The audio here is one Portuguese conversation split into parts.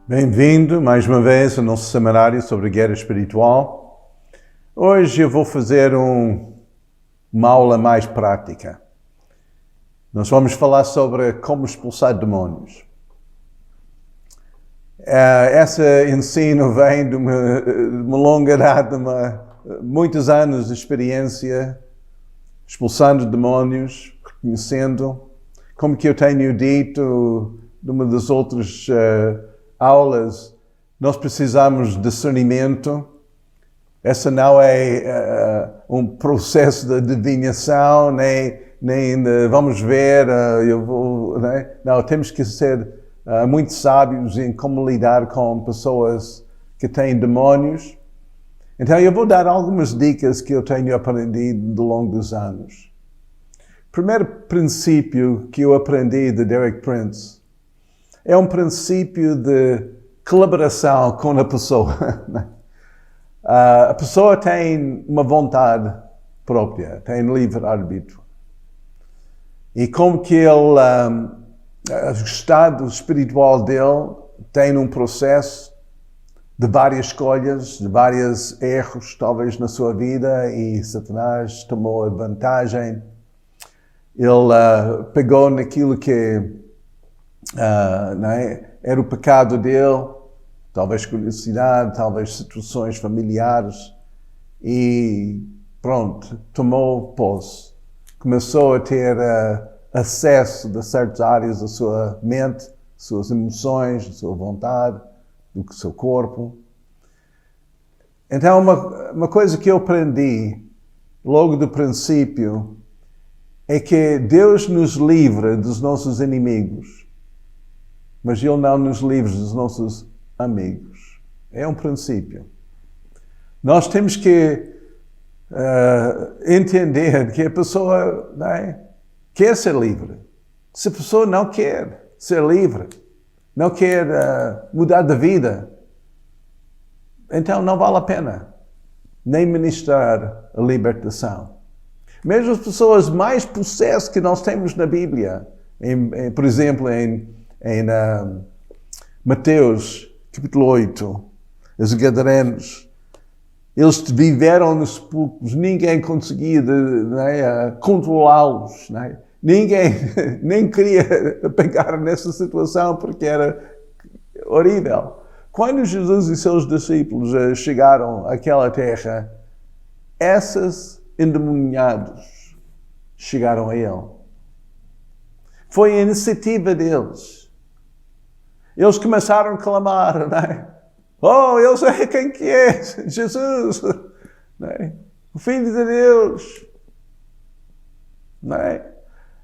Bem-vindo mais uma vez ao nosso seminário sobre guerra espiritual. Hoje eu vou fazer uma aula mais prática. Nós vamos falar sobre como expulsar demônios. Esse ensino vem de uma longa data, muitos anos de experiência, expulsando demônios, reconhecendo. Como que eu tenho dito numa das outras aulas, nós precisamos de discernimento. Esse não é um processo de adivinhação, nem de, vamos ver, Não, temos que ser muito sábios em como lidar com pessoas que têm demônios. Então eu vou dar algumas dicas que eu tenho aprendido ao longo dos anos. O primeiro princípio que eu aprendi de Derek Prince é um princípio de colaboração com a pessoa. A pessoa tem uma vontade própria, tem livre-arbítrio. E como que o estado espiritual dele tem um processo de várias escolhas, de vários erros, talvez, na sua vida, e Satanás tomou a vantagem. Ele pegou naquilo que era o pecado dele, talvez curiosidade, talvez situações familiares, e pronto, tomou posse. Começou a ter acesso a certas áreas da sua mente, suas emoções, da sua vontade, do seu corpo. Então, uma coisa que eu aprendi logo do princípio é que Deus nos livra dos nossos inimigos, mas Ele não nos livra dos nossos amigos. É um princípio. Nós temos que entender que a pessoa quer ser livre. Se a pessoa não quer ser livre, não quer mudar de vida, então não vale a pena nem ministrar a libertação. Mesmo as pessoas mais possessas que nós temos na Bíblia, por exemplo, em Mateus, capítulo 8, os gadarenos, eles viveram nos sepulcros, ninguém conseguia controlá-los. Ninguém nem queria pegar nessa situação porque era horrível. Quando Jesus e seus discípulos chegaram àquela terra, esses endemoniados chegaram a Ele. Foi a iniciativa deles. Eles começaram a clamar, Oh, eu sei quem que é, Jesus, o Filho de Deus.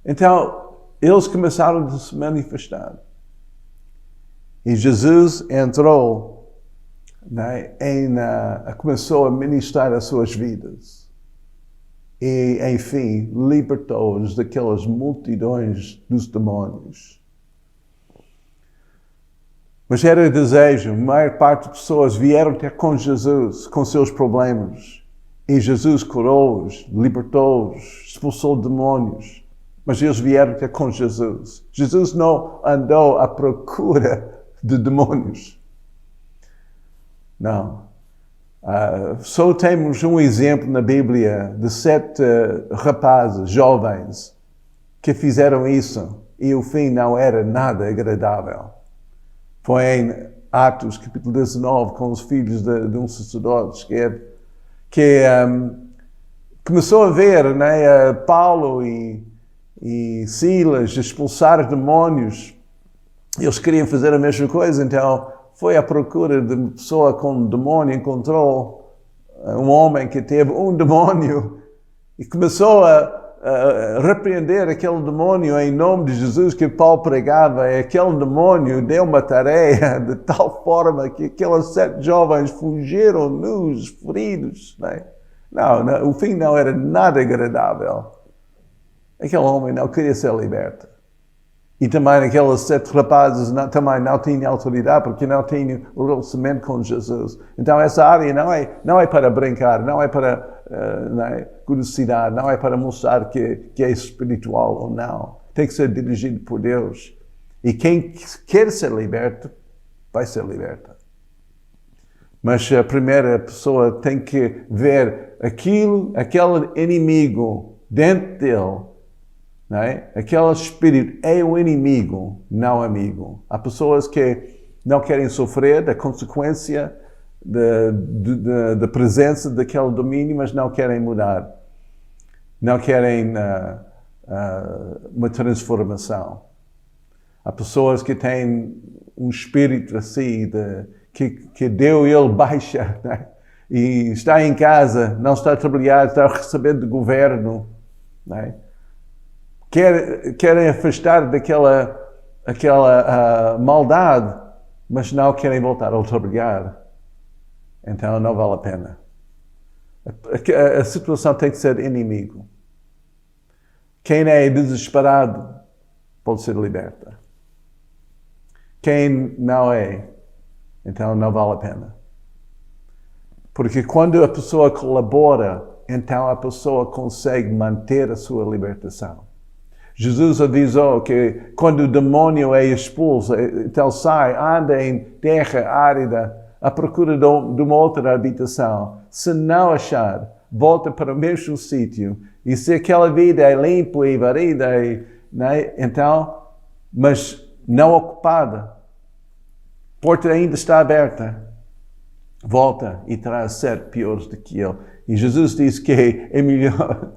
Então, eles começaram a se manifestar. E Jesus entrou, começou a ministrar as suas vidas. E, enfim, libertou-os daquelas multidões dos demônios. Mas era desejo, a maior parte das pessoas vieram ter com Jesus, com seus problemas. E Jesus curou-os, libertou-os, expulsou demônios. Mas eles vieram ter com Jesus. Jesus não andou à procura de demônios. Não. Só temos um exemplo na Bíblia de 7 rapazes, jovens, que fizeram isso. E o fim não era nada agradável. Foi em Atos, capítulo 19, com os filhos de um sacerdote, que começou a ver Paulo e Silas expulsar demônios. Eles queriam fazer a mesma coisa, então foi à procura de uma pessoa com um demônio, encontrou um homem que teve um demônio e começou a repreender aquele demônio em nome de Jesus que Paulo pregava. E aquele demônio deu uma tarefa de tal forma que aqueles 7 jovens fugiram nus, feridos. Não, o fim não era nada agradável. Aquele homem não queria ser liberto. E também aqueles 7 rapazes também não tinham autoridade porque não tinham o relacionamento com Jesus. Então essa área não é para brincar, não é para curiosidade, não é para mostrar que é espiritual ou não. Tem que ser dirigido por Deus. E quem quer ser liberto vai ser liberta. Mas a primeira pessoa tem que ver aquele inimigo dentro dele, não é? Aquele espírito é o inimigo, não amigo. Há pessoas que não querem sofrer da consequência da presença daquele domínio, mas não querem mudar. Não querem uma transformação. Há pessoas que têm um espírito assim, que deu ele baixa, né? E está em casa, não está a trabalhar, está recebendo do governo, né? Querem afastar daquela maldade, mas não querem voltar a trabalhar. Então não vale a pena. A situação tem que ser inimigo. Quem é desesperado pode ser liberta. Quem não é, então não vale a pena. Porque quando a pessoa colabora, então a pessoa consegue manter a sua libertação. Jesus avisou que quando o demônio é expulso, então sai, anda em terra árida, à procura de uma outra habitação. Se não achar, volta para o mesmo sítio. E se aquela vida é limpa e varida, né, então, mas não ocupada, a porta ainda está aberta, volta e traz 7 piores do que ele. E Jesus diz que é melhor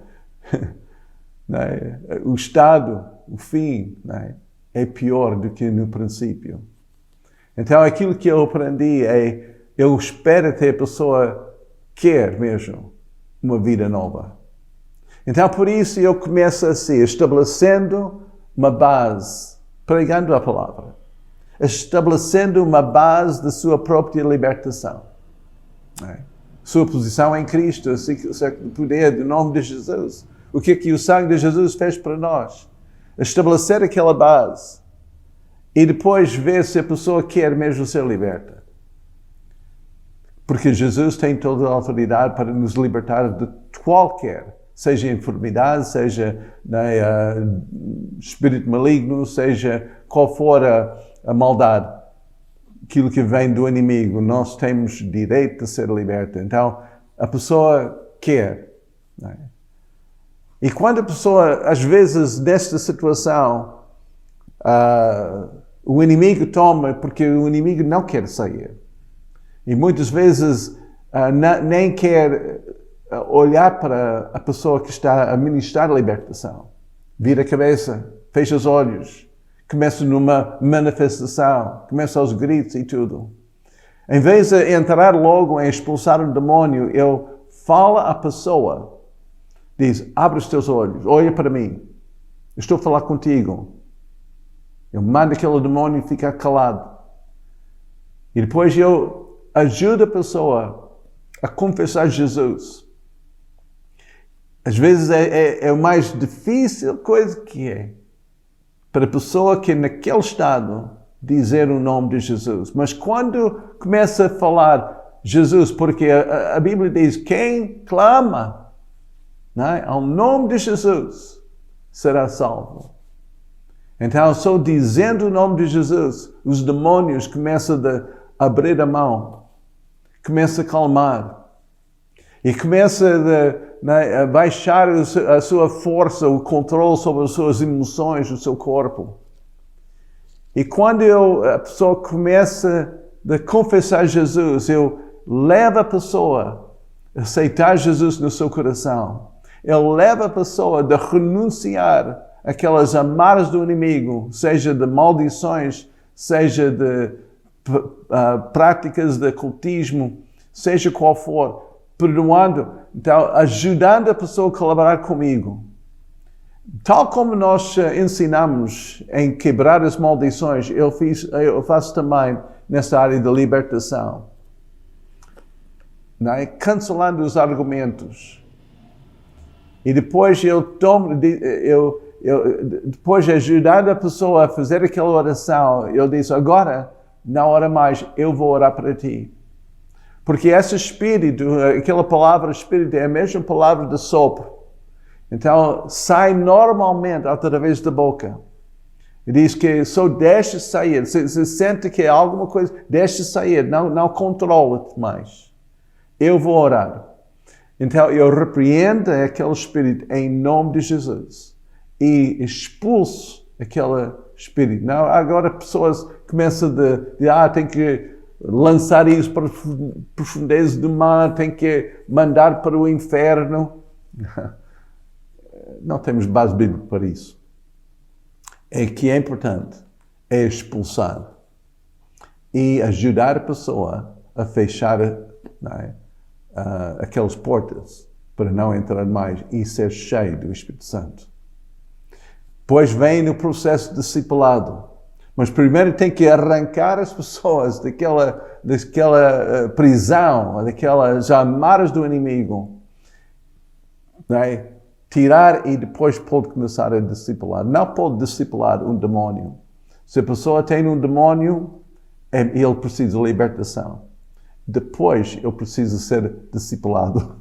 né, o estado, o fim, né, é pior do que no princípio. Então aquilo que eu aprendi é, eu espero que a pessoa quer mesmo uma vida nova. Então por isso eu começo assim, estabelecendo uma base, pregando a palavra, estabelecendo uma base da sua própria libertação. Né? Sua posição em Cristo, o poder do nome de Jesus. O que o sangue de Jesus fez para nós. Estabelecer aquela base. E depois ver se a pessoa quer mesmo ser liberta. Porque Jesus tem toda a autoridade para nos libertar de qualquer, seja enfermidade, seja espírito maligno, seja qual for a maldade, aquilo que vem do inimigo. Nós temos direito de ser liberta. Então, a pessoa quer. Não é? E quando a pessoa, às vezes, nesta situação, o inimigo toma, porque o inimigo não quer sair. E muitas vezes nem quer olhar para a pessoa que está a ministrar a libertação. Vira a cabeça, fecha os olhos, começa numa manifestação, começa aos gritos e tudo. Em vez de entrar logo em expulsar o demônio, ele fala à pessoa. Diz, abre os teus olhos, olha para mim, eu estou a falar contigo. Eu mando aquele demônio ficar calado. E depois eu ajudo a pessoa a confessar Jesus. Às vezes é a mais difícil coisa que é. Para a pessoa que naquele estado dizer o nome de Jesus. Mas quando começa a falar Jesus, porque a Bíblia diz, quem clama, não é? Ao nome de Jesus, será salvo. Então, só dizendo o nome de Jesus, os demônios começam a abrir a mão, começam a calmar, e começa a baixar a sua força, o controle sobre as suas emoções, o seu corpo. E quando a pessoa começa a confessar Jesus, eu levo a pessoa a aceitar Jesus no seu coração. Ele leva a pessoa a renunciar aquelas amarras do inimigo, seja de maldições, seja de práticas de ocultismo, seja qual for, perdoando, então ajudando a pessoa a colaborar comigo. Tal como nós ensinamos em quebrar as maldições, eu faço também nessa área de libertação. Não é? Cancelando os argumentos. E depois depois de ajudar a pessoa a fazer aquela oração, eu disse, agora, não ora mais, eu vou orar para ti. Porque esse espírito, aquela palavra espírito, é a mesma palavra de sopro. Então, sai normalmente através da boca. E diz que só deixa sair. Se sente que é alguma coisa, deixa sair. Não controla-te mais. Eu vou orar. Então eu repreendo aquele espírito em nome de Jesus. E expulso aquele espírito. Não, agora pessoas começam tem que lançar isso para profundezas do mar, tem que mandar para o inferno. Não temos base bíblica para isso. O que é importante é expulsar e ajudar a pessoa a fechar aquelas portas para não entrar mais e ser cheio do Espírito Santo. Depois vem no processo de discipulado. Mas primeiro tem que arrancar as pessoas daquela prisão, daquelas amarras do inimigo. Tirar e depois pode começar a discipular. Não pode discipular um demônio. Se a pessoa tem um demônio, ele precisa de libertação. Depois ele precisa ser discipulado.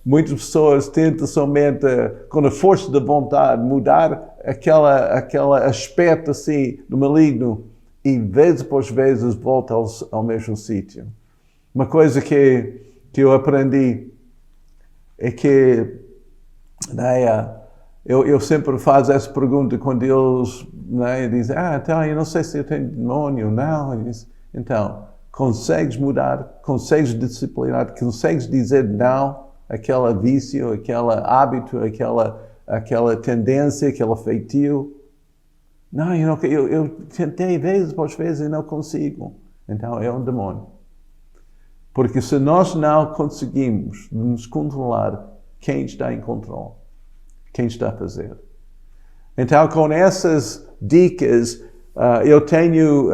Muitas pessoas tentam somente, com a força da vontade, mudar aquele aspecto assim do maligno e vez após vez voltam ao mesmo sítio. Uma coisa que eu aprendi é que eu sempre faço essa pergunta quando eles dizem, então eu não sei se eu tenho demônio, não. Então, consegues mudar, consegues disciplinar, consegues dizer não àquele vício, aquele hábito, aquela tendência, aquele feitio. Não, eu tentei vezes após vezes e não consigo. Então é um demônio. Porque se nós não conseguimos nos controlar, quem está em controle? Quem está a fazer? Então, com essas dicas, eu tenho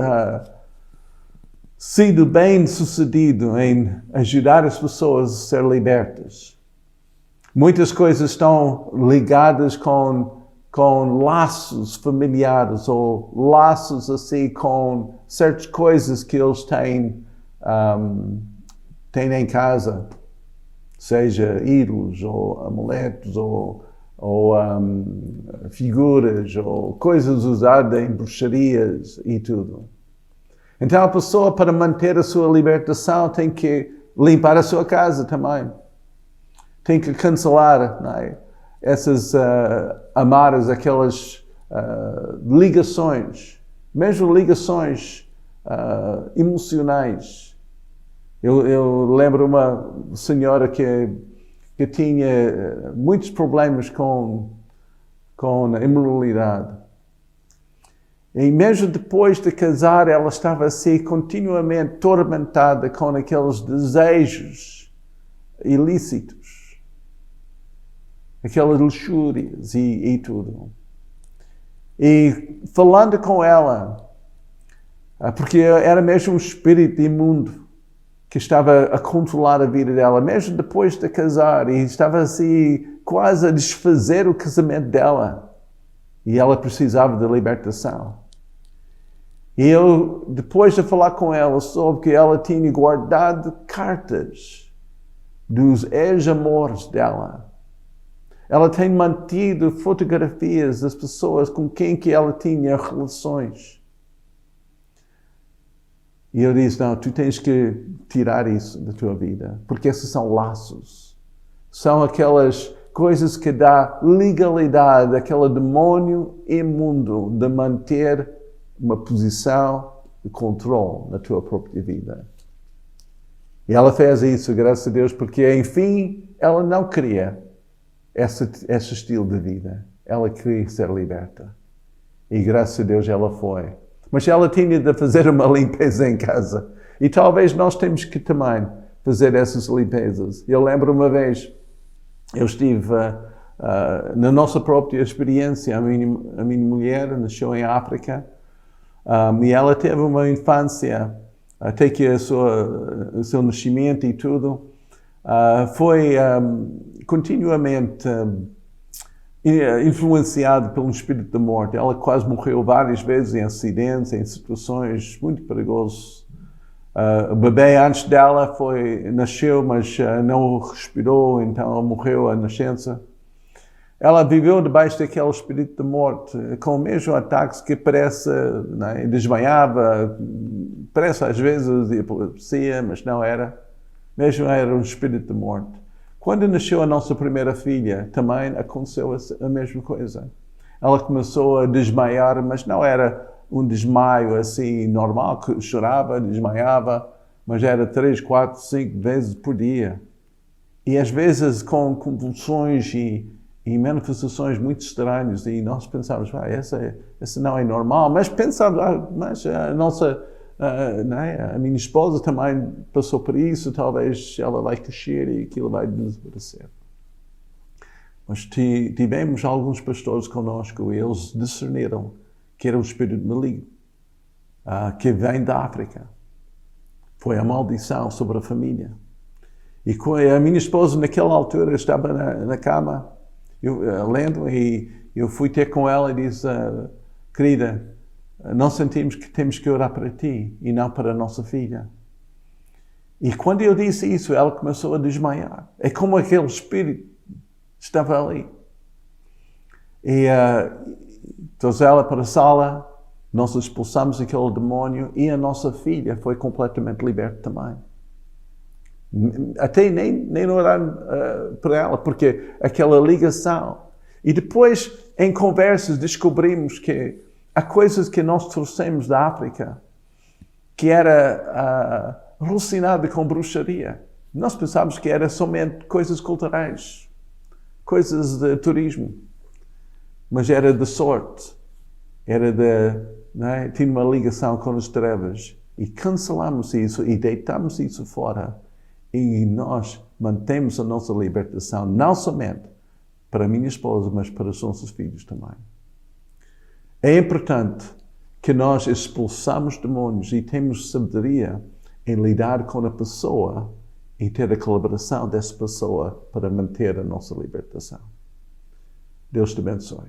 sido bem sucedido em ajudar as pessoas a ser libertas. Muitas coisas estão ligadas com laços familiares ou laços assim com certas coisas que eles têm em casa, seja ídolos ou amuletos ou figuras ou coisas usadas em bruxarias e tudo. Então a pessoa, para manter a sua libertação, tem que limpar a sua casa também. Tem que cancelar essas amarras, aquelas ligações, mesmo ligações emocionais. Eu lembro uma senhora que tinha muitos problemas com a imoralidade. E mesmo depois de casar, ela estava assim continuamente tormentada com aqueles desejos ilícitos, aquelas luxúrias e tudo. E falando com ela, porque era mesmo um espírito imundo que estava a controlar a vida dela, mesmo depois de casar, e estava assim quase a desfazer o casamento dela. E ela precisava de libertação. E eu, depois de falar com ela, soube que ela tinha guardado cartas dos ex-amores dela. Ela tem mantido fotografias das pessoas com quem que ela tinha relações. E eu disse, não, tu tens que tirar isso da tua vida, porque esses são laços. São aquelas coisas que dá legalidade àquele demônio imundo de manter uma posição de controle na tua própria vida. E ela fez isso, graças a Deus, porque, enfim, ela não queria esse estilo de vida. Ela queria ser liberta. E, graças a Deus, ela foi. Mas ela tinha de fazer uma limpeza em casa. E talvez nós temos que também fazer essas limpezas. Eu lembro uma vez, eu estive na nossa própria experiência, a minha mulher nasceu em África, e ela teve uma infância, até que o seu nascimento e tudo, foi continuamente influenciado pelo espírito da morte. Ela quase morreu várias vezes em acidentes, em situações muito perigosas. O bebê antes dela nasceu, mas não respirou, então morreu à nascença. ela viveu debaixo daquele espírito de morte, com o mesmo ataque que parece, né, desmaiava, parece às vezes de epilepsia, mas não era. Mesmo era um espírito de morte. Quando nasceu a nossa primeira filha, também aconteceu a mesma coisa. Ela começou a desmaiar, mas não era um desmaio assim normal, que chorava, desmaiava, mas era 3, 4, 5 vezes por dia. E às vezes com convulsões e manifestações muito estranhas, e nós pensávamos, essa não é normal, mas pensávamos, mas a nossa, a minha esposa também passou por isso, talvez ela vai crescer e aquilo vai desaparecer. Mas tivemos alguns pastores conosco e eles discerniram que era um espírito maligno, que vem da África. Foi a maldição sobre a família. E a minha esposa naquela altura estava na cama, lendo, e eu fui ter com ela e disse, querida, nós sentimos que temos que orar para ti e não para a nossa filha. E quando eu disse isso, ela começou a desmaiar. É como aquele espírito estava ali. E trouxe ela para a sala, nós expulsamos aquele demónio e a nossa filha foi completamente liberta também. Até nem orar para ela, porque aquela ligação. E depois, em conversas, descobrimos que há coisas que nós trouxemos da África que era relacionada com bruxaria. Nós pensávamos que era somente coisas culturais, coisas de turismo, mas era de sorte, tinha uma ligação com as trevas. E cancelamos isso e deitamos isso fora. E nós mantemos a nossa libertação, não somente para a minha esposa, mas para os nossos filhos também. É importante que nós expulsamos demônios e temos sabedoria em lidar com a pessoa e ter a colaboração dessa pessoa para manter a nossa libertação. Deus te abençoe.